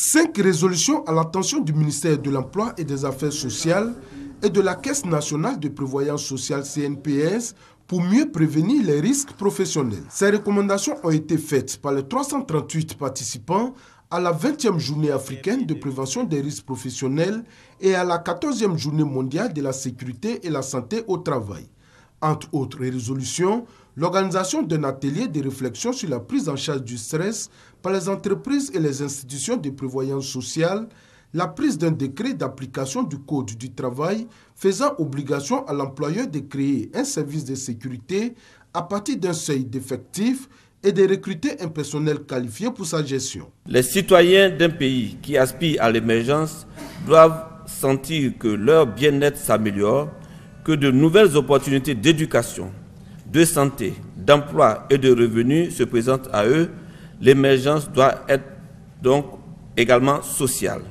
5 résolutions à l'attention du ministère de l'Emploi et des Affaires sociales et de la Caisse nationale de prévoyance sociale CNPS pour mieux prévenir les risques professionnels. Ces recommandations ont été faites par les 338 participants à la 20e journée africaine de prévention des risques professionnels et à la 14e journée mondiale de la sécurité et la santé au travail. Entre autres résolutions, l'organisation d'un atelier de réflexion sur la prise en charge du stress par les entreprises et les institutions de prévoyance sociale, la prise d'un décret d'application du Code du travail faisant obligation à l'employeur de créer un service de sécurité à partir d'un seuil d'effectifs et de recruter un personnel qualifié pour sa gestion. Les citoyens d'un pays qui aspirent à l'émergence doivent sentir que leur bien-être s'améliore, que de nouvelles opportunités d'éducation, de santé, d'emploi et de revenus se présentent à eux. L'émergence doit être donc également sociale.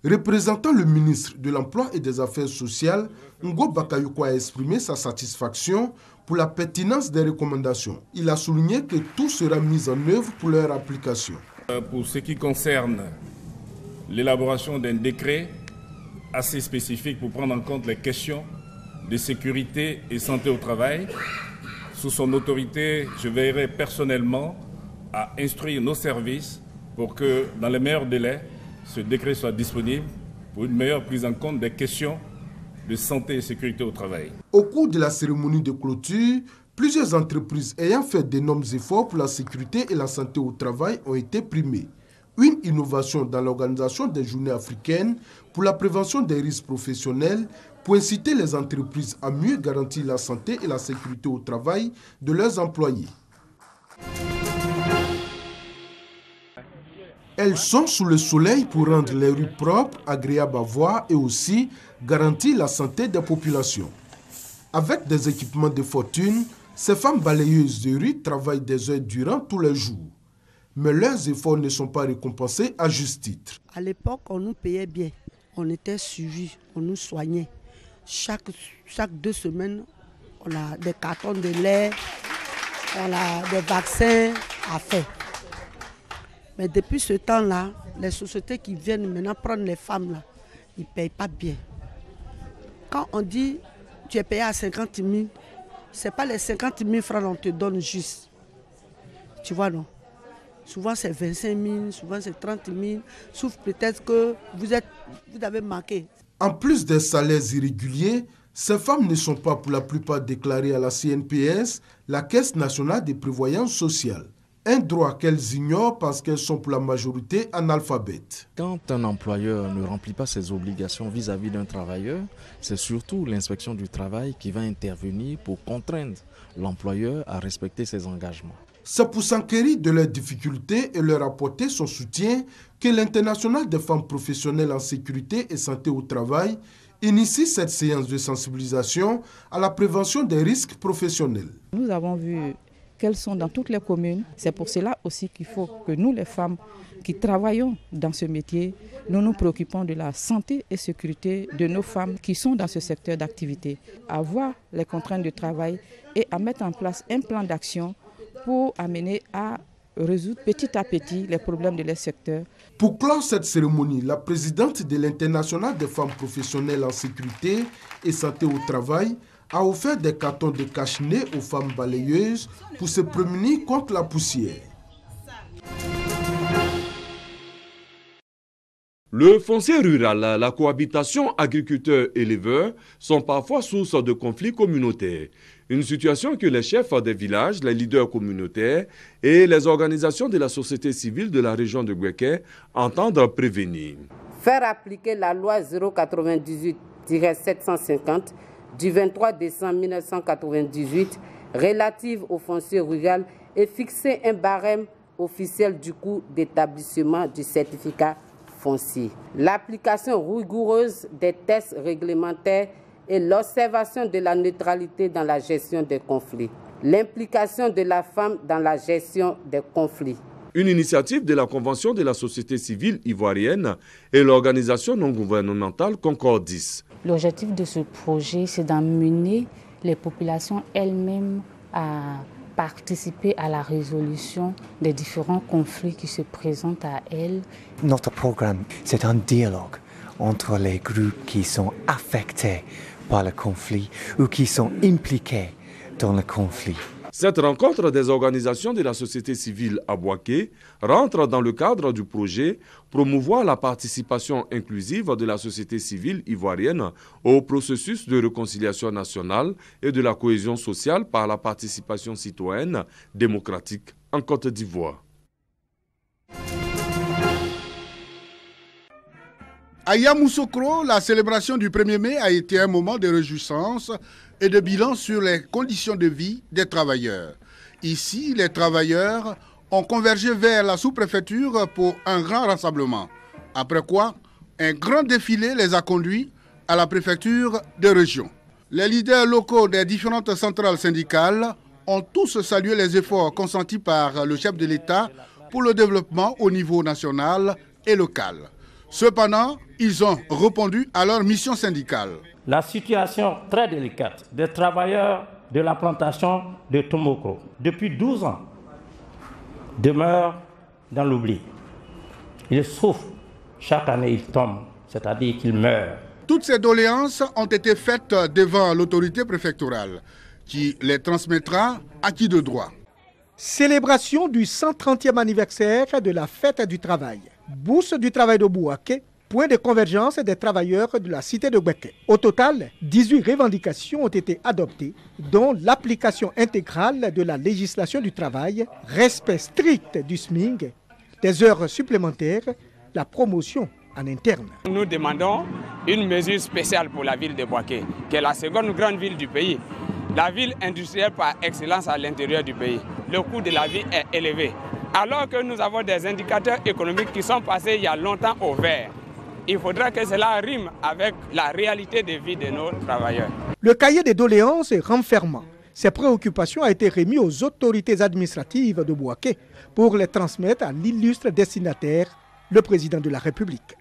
Représentant le ministre de l'Emploi et des Affaires sociales, Ngo Bakayoko a exprimé sa satisfaction pour la pertinence des recommandations. Il a souligné que tout sera mis en œuvre pour leur application. Pour ce qui concerne l'élaboration d'un décret assez spécifique pour prendre en compte les questions de sécurité et santé au travail, sous son autorité, je veillerai personnellement à instruire nos services pour que, dans les meilleurs délais, ce décret soit disponible pour une meilleure prise en compte des questions de santé et sécurité au travail. Au cours de la cérémonie de clôture, plusieurs entreprises ayant fait d'énormes efforts pour la sécurité et la santé au travail ont été primées. Une innovation dans l'organisation des journées africaines pour la prévention des risques professionnels pour inciter les entreprises à mieux garantir la santé et la sécurité au travail de leurs employés. Elles sont sous le soleil pour rendre les rues propres, agréables à voir et aussi garantir la santé des populations. Avec des équipements de fortune, ces femmes balayeuses de rue travaillent des heures durant tous les jours. Mais leurs efforts ne sont pas récompensés à juste titre. À l'époque, on nous payait bien, on était suivis, on nous soignait. Chaque 2 semaines, on a des cartons de lait, on a des vaccins à faire. Mais depuis ce temps-là, les sociétés qui viennent maintenant prendre les femmes, là, ils ne payent pas bien. Quand on dit tu es payé à 50 000, ce n'est pas les 50 000 francs qu'on te donne juste. Tu vois, non? Souvent c'est 25 000, souvent c'est 30 000, sauf peut-être que vous avez manqué. En plus des salaires irréguliers, ces femmes ne sont pas pour la plupart déclarées à la CNPS, la Caisse nationale de prévoyance sociale. Un droit qu'elles ignorent parce qu'elles sont pour la majorité analphabètes. Quand un employeur ne remplit pas ses obligations vis-à-vis d'un travailleur, c'est surtout l'inspection du travail qui va intervenir pour contraindre l'employeur à respecter ses engagements. C'est pour s'enquérir de leurs difficultés et leur apporter son soutien que l'Internationale des femmes professionnelles en sécurité et santé au travail initie cette séance de sensibilisation à la prévention des risques professionnels. Nous avons vu qu'elles sont dans toutes les communes. C'est pour cela aussi qu'il faut que nous, les femmes qui travaillons dans ce métier, nous nous préoccupons de la santé et sécurité de nos femmes qui sont dans ce secteur d'activité, à voir les contraintes de travail et à mettre en place un plan d'action pour amener à résoudre petit à petit les problèmes de leur secteur. Pour clore cette cérémonie, la présidente de l'Internationale des femmes professionnelles en sécurité et santé au travail a offert des cartons de cache-nez aux femmes balayeuses pour se prémunir contre la poussière. Le foncier rural, la cohabitation agriculteurs-éleveurs sont parfois source de conflits communautaires. Une situation que les chefs des villages, les leaders communautaires et les organisations de la société civile de la région de Guéké entendent prévenir. Faire appliquer la loi 098-750 du 23 décembre 1998 relative au foncier rural et fixer un barème officiel du coût d'établissement du certificat foncier. L'application rigoureuse des tests réglementaires et l'observation de la neutralité dans la gestion des conflits. L'implication de la femme dans la gestion des conflits. Une initiative de la Convention de la société civile ivoirienne et l'organisation non gouvernementale Concordis. L'objectif de ce projet, c'est d'amener les populations elles-mêmes à participer à la résolution des différents conflits qui se présentent à elle. Notre programme, c'est un dialogue entre les groupes qui sont affectés par le conflit ou qui sont impliqués dans le conflit. Cette rencontre des organisations de la société civile à Bouaké rentre dans le cadre du projet promouvoir la participation inclusive de la société civile ivoirienne au processus de réconciliation nationale et de la cohésion sociale par la participation citoyenne démocratique en Côte d'Ivoire. À Yamoussoukro, la célébration du 1er mai a été un moment de réjouissance et de bilan sur les conditions de vie des travailleurs. Ici, les travailleurs ont convergé vers la sous-préfecture pour un grand rassemblement. Après quoi, un grand défilé les a conduits à la préfecture de région. Les leaders locaux des différentes centrales syndicales ont tous salué les efforts consentis par le chef de l'État pour le développement au niveau national et local. Cependant, ils ont répondu à leur mission syndicale. La situation très délicate des travailleurs de la plantation de Tomoko depuis 12 ans demeure dans l'oubli. Ils souffrent, chaque année ils tombent, c'est-à-dire qu'ils meurent. Toutes ces doléances ont été faites devant l'autorité préfectorale qui les transmettra à qui de droit. Célébration du 130e anniversaire de la fête du travail. Bourse du travail de Bouaké, point de convergence des travailleurs de la cité de Bouaké. Au total, 18 revendications ont été adoptées, dont l'application intégrale de la législation du travail, respect strict du SMIC, des heures supplémentaires, la promotion en interne. Nous demandons une mesure spéciale pour la ville de Bouaké, qui est la seconde grande ville du pays. La ville industrielle par excellence à l'intérieur du pays. Le coût de la vie est élevé. Alors que nous avons des indicateurs économiques qui sont passés il y a longtemps au vert. Il faudra que cela rime avec la réalité de vie de nos travailleurs. Le cahier des doléances est renfermant. Ces préoccupations ont été remises aux autorités administratives de Bouaké pour les transmettre à l'illustre destinataire, le président de la République.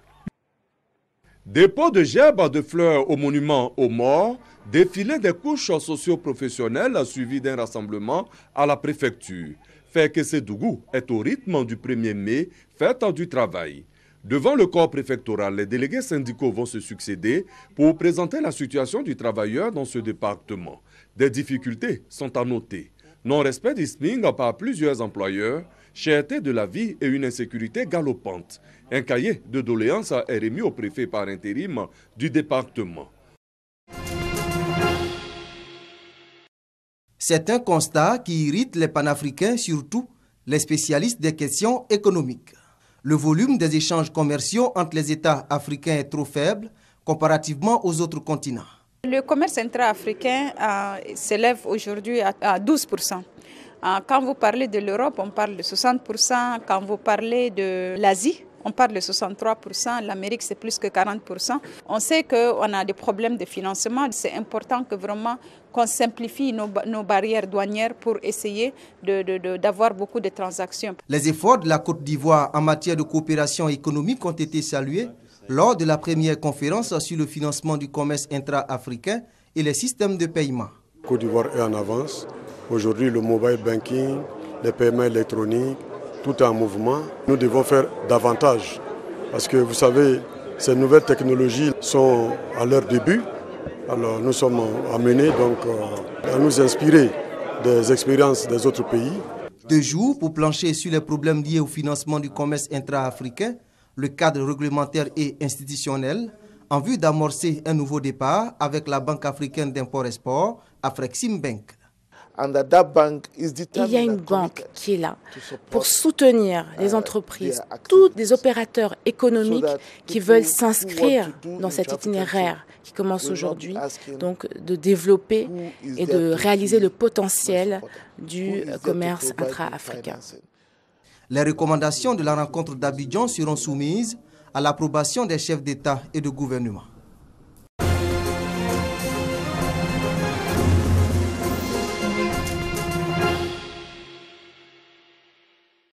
Dépôt de gerbes de fleurs au monument aux morts, défilé des couches socio-professionnelles suivi d'un rassemblement à la préfecture. Fekese-Dougou est au rythme du 1er mai, fête du travail. Devant le corps préfectoral, les délégués syndicaux vont se succéder pour présenter la situation du travailleur dans ce département. Des difficultés sont à noter. Non-respect du SMIC par plusieurs employeurs, cherté de la vie et une insécurité galopante. Un cahier de doléances est remis au préfet par intérim du département. C'est un constat qui irrite les panafricains, surtout les spécialistes des questions économiques. Le volume des échanges commerciaux entre les États africains est trop faible comparativement aux autres continents. Le commerce intra-africain s'élève aujourd'hui à 12%. Quand vous parlez de l'Europe, on parle de 60%. Quand vous parlez de l'Asie, on parle de 63%. L'Amérique, c'est plus que 40%. On sait qu'on a des problèmes de financement. C'est important que vraiment qu'on simplifie nos barrières douanières pour essayer d'avoir beaucoup de transactions. Les efforts de la Côte d'Ivoire en matière de coopération économique ont été salués lors de la première conférence sur le financement du commerce intra-africain et les systèmes de paiement. La Côte d'Ivoire est en avance. Aujourd'hui, le mobile banking, les paiements électroniques, tout est en mouvement. Nous devons faire davantage parce que vous savez, ces nouvelles technologies sont à leur début. Alors nous sommes amenés donc à nous inspirer des expériences des autres pays. 2 jours pour plancher sur les problèmes liés au financement du commerce intra-africain, le cadre réglementaire et institutionnel, en vue d'amorcer un nouveau départ avec la Banque africaine d'import-export, Afreximbank. Il y a une banque qui est là pour soutenir les entreprises, tous les opérateurs économiques qui veulent s'inscrire dans cet itinéraire qui commence aujourd'hui, donc de développer et de réaliser le potentiel du commerce intra-africain. Les recommandations de la rencontre d'Abidjan seront soumises à l'approbation des chefs d'État et de gouvernement.